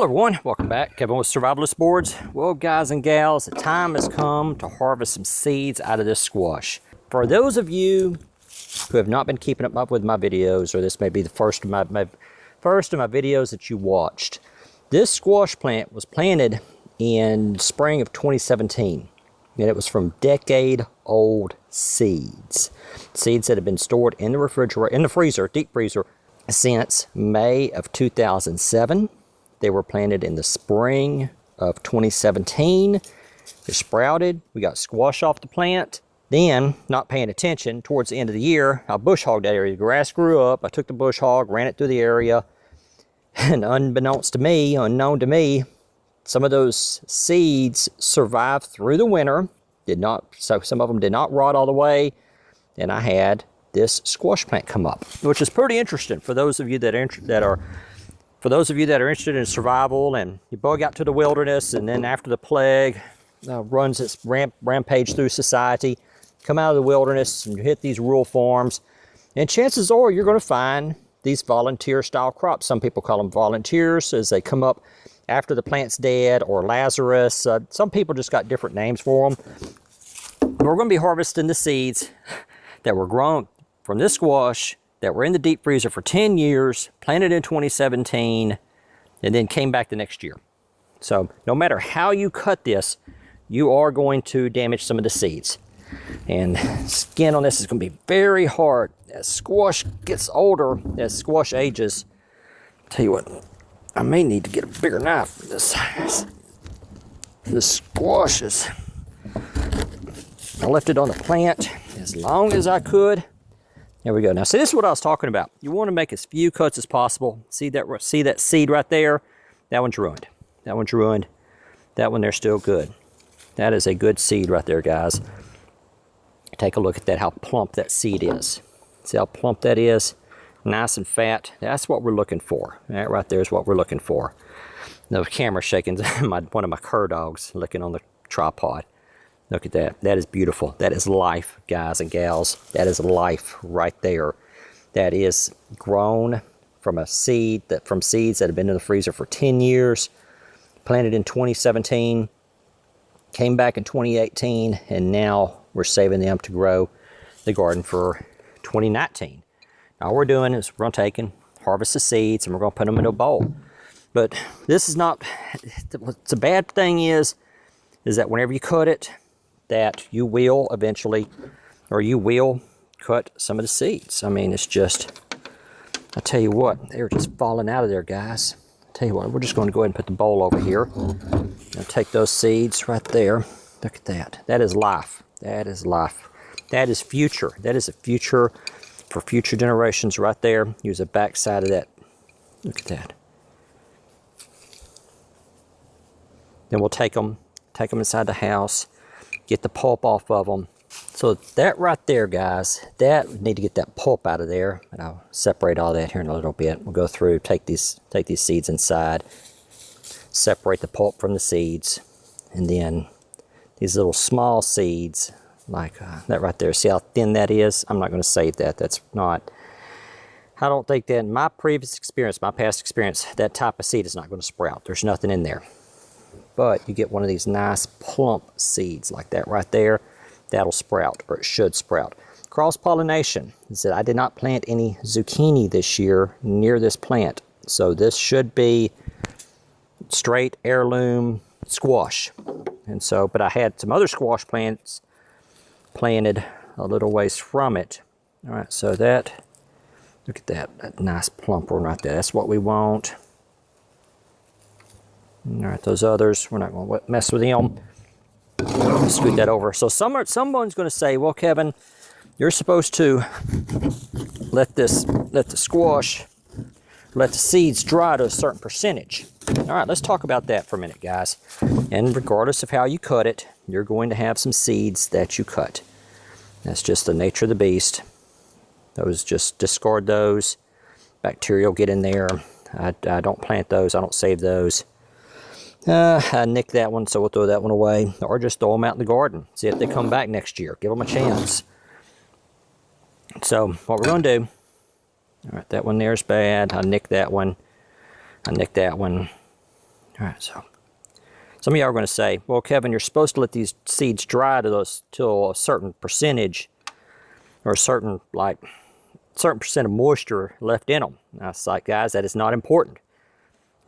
Hello everyone, welcome back. Kevin with Survivalist Boards. Well, guys and gals, the time has come to harvest some seeds out of this squash. For those of you who have not been keeping up with my videos, or this may be the first of my videos that you watched, this squash plant was planted in spring of 2017, and it was from decade-old seeds. Seeds that have been stored in the refrigerator, in the freezer, deep freezer, since May of 2007. They were planted in the spring of 2017. They sprouted. We got squash off the plant. Then, not paying attention, towards the end of the year, I bush hogged that area. The grass grew up. I took the bush hog, ran it through the area, and unknown to me, some of those seeds survived through the winter. So some of them did not rot all the way, and I had this squash plant come up, which is pretty interesting for those of you that are interested in survival, and you bug out to the wilderness, and then after the plague runs its rampage through society, come out of the wilderness and you hit these rural farms, and chances are you're going to find these volunteer-style crops. Some people call them volunteers as they come up after the plant's dead, or Lazarus. Some people just got different names for them. We're going to be harvesting the seeds that were grown from this squash that were in the deep freezer for 10 years, planted in 2017, and then came back the next year. So no matter how you cut this, you are going to damage some of the seeds. And skin on this is going to be very hard. As squash gets older, as squash ages, I'll tell you what, I may need to get a bigger knife for this. This squash is, I left it on the plant as long as I could. There we go. Now, see, this is what I was talking about. You want to make as few cuts as possible. See that seed right there? That one's ruined. That one's ruined. That one there's still good. That is a good seed right there, guys. Take a look at that, how plump that seed is. See how plump that is? Nice and fat. That's what we're looking for. That right there is what we're looking for. The camera's shaking. One of my cur dogs licking on the tripod. Look at that. That is beautiful. That is life, guys and gals. That is life right there. That is grown from seeds that have been in the freezer for 10 years, planted in 2017, came back in 2018, and now we're saving them to grow the garden for 2019. Now all we're doing is we're going to take and harvest the seeds, and we're going to put them in a bowl. But this is not, the bad thing is that whenever you cut it, that you will eventually, or you will cut some of the seeds. I mean, it's just, I tell you what, they're just falling out of there, guys. I tell you what, we're just going to go ahead and put the bowl over here and take those seeds right there. Look at that. That is life. That is life. That is future. That is a future for future generations right there. Use the back side of that. Look at that. Then we'll take them inside the house, get the pulp off of them. So that right there, guys, that we need to get that pulp out of there. And I'll separate all that here in a little bit. We'll go through, take these seeds inside, separate the pulp from the seeds, and then these little small seeds, like that right there. See how thin that is? I'm not going to save that. That's not, I don't think that in my previous experience, my past experience, that type of seed is not going to sprout. There's nothing in there. But you get one of these nice plump seeds like that right there, that'll sprout, or it should sprout. Cross-pollination is that I did not plant any zucchini this year near this plant. So this should be straight heirloom squash. And so, but I had some other squash plants planted a little ways from it. All right, so that, look at that nice plump one right there. That's what we want. All right, those others, we're not going to mess with them. Scoot that over. So someone's going to say, well, Kevin, you're supposed to let the seeds dry to a certain percentage. All right, let's talk about that for a minute, guys. And regardless of how you cut it, you're going to have some seeds that you cut. That's just the nature of the beast. Those, just discard those. Bacteria will get in there. I don't plant those. I don't save those. I nicked that one, so we'll throw that one away. Or just throw them out in the garden. See if they come back next year. Give them a chance. So what we're going to do, all right, that one there is bad. I nicked that one. I nicked that one. All right, so some of y'all are going to say, well, Kevin, you're supposed to let these seeds dry till a certain percentage or a certain percent of moisture left in them. Now, it's like, guys, that is not important.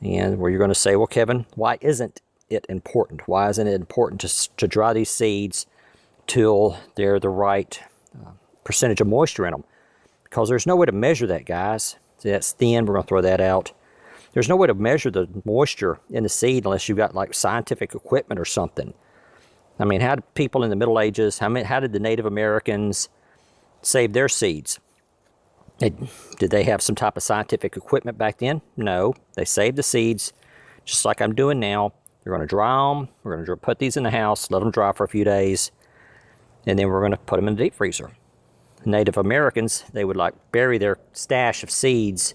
And where you're going to say, well, Kevin, why isn't it important? Why isn't it important to dry these seeds till they're the right percentage of moisture in them? Because there's no way to measure that, guys. See, that's thin. We're going to throw that out. There's no way to measure the moisture in the seed unless you've got like scientific equipment or something. I mean, how did people in the Middle Ages, how did the Native Americans save their seeds? Did they have some type of scientific equipment back then? No. They saved the seeds just like I'm doing now. We're going to dry them. We're going to put these in the house, let them dry for a few days, and then we're going to put them in the deep freezer. Native Americans, they would like bury their stash of seeds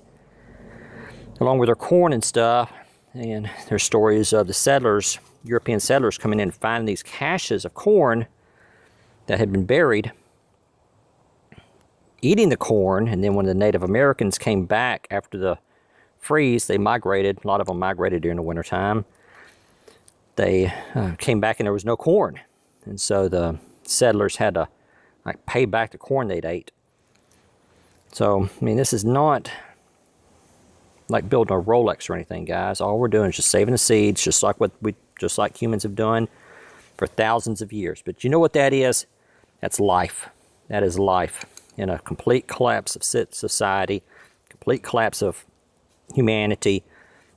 along with their corn and stuff. And there's stories of the settlers, European settlers, coming in and finding these caches of corn that had been buried, eating the corn. And then when the Native Americans came back after the freeze, they migrated. A lot of them migrated during the wintertime. They came back and there was no corn. And so the settlers had to like pay back the corn they'd ate. So, I mean, this is not like building a Rolex or anything, guys. All we're doing is just saving the seeds, just like humans have done for thousands of years. But you know what that is? That's life. That is life. In a complete collapse of society, complete collapse of humanity,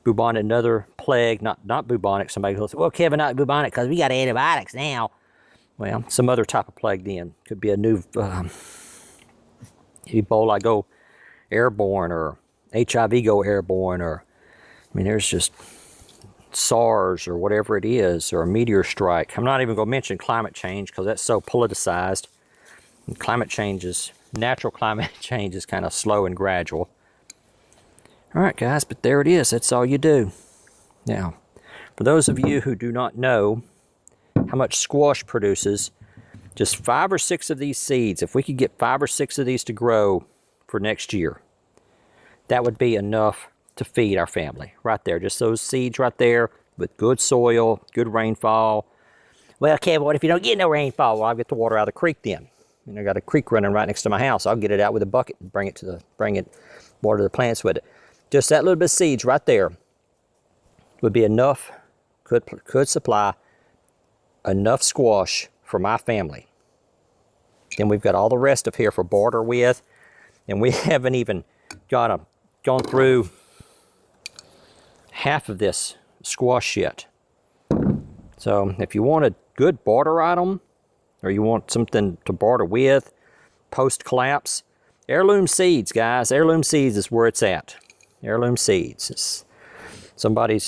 bubonic, another plague, not bubonic. Somebody goes, well, Kevin, not bubonic because we got antibiotics now. Well, some other type of plague then. Could be a new Ebola go airborne, or HIV go airborne, or, I mean, there's just SARS or whatever it is, or a meteor strike. I'm not even going to mention climate change because that's so politicized. And natural climate change is kind of slow and gradual. All right, guys, but there it is. That's all you do. Now, for those of you who do not know how much squash produces, just 5 or 6 of these seeds, if we could get 5 or 6 of these to grow for next year, that would be enough to feed our family right there. Just those seeds right there with good soil, good rainfall. Well, Kevin, what if you don't get no rainfall? Well, I'll get the water out of the creek then. And I got a creek running right next to my house. I'll get it out with a bucket and water the plants with it. Just that little bit of seeds right there would be enough, could supply enough squash for my family. Then we've got all the rest of here for barter with, and we haven't even gone through half of this squash yet. So if you want a good barter item, or you want something to barter with post-collapse, heirloom seeds, guys. Heirloom seeds is where it's at. Heirloom seeds. Somebody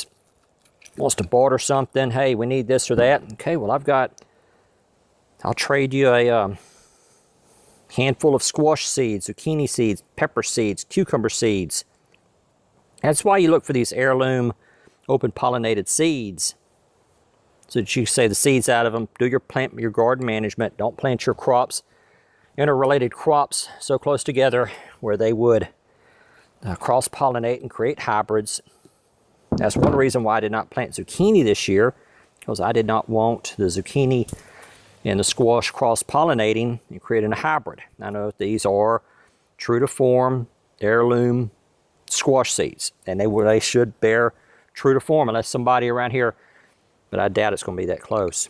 wants to barter something. Hey, we need this or that. Okay, well, I'll trade you a handful of squash seeds, zucchini seeds, pepper seeds, cucumber seeds. That's why you look for these heirloom open pollinated seeds, so that you save the seeds out of them. Do your garden management. Don't plant your crops, interrelated crops, so close together where they would cross-pollinate and create hybrids. That's one reason why I did not plant zucchini this year, because I did not want the zucchini and the squash cross-pollinating and creating a hybrid. I know these are true to form heirloom squash seeds, and they should bear true to form unless somebody around here, but I doubt it's going to be that close.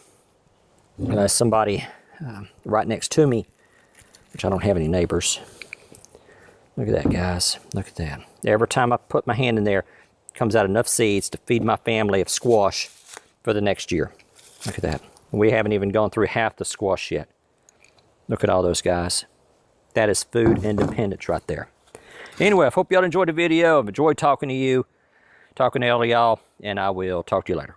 Unless somebody right next to me, which I don't have any neighbors. Look at that, guys. Look at that. Every time I put my hand in there, comes out enough seeds to feed my family of squash for the next year. Look at that. We haven't even gone through half the squash yet. Look at all those guys. That is food independence right there. Anyway, I hope y'all enjoyed the video. I've enjoyed talking to you, talking to all of y'all, and I will talk to you later.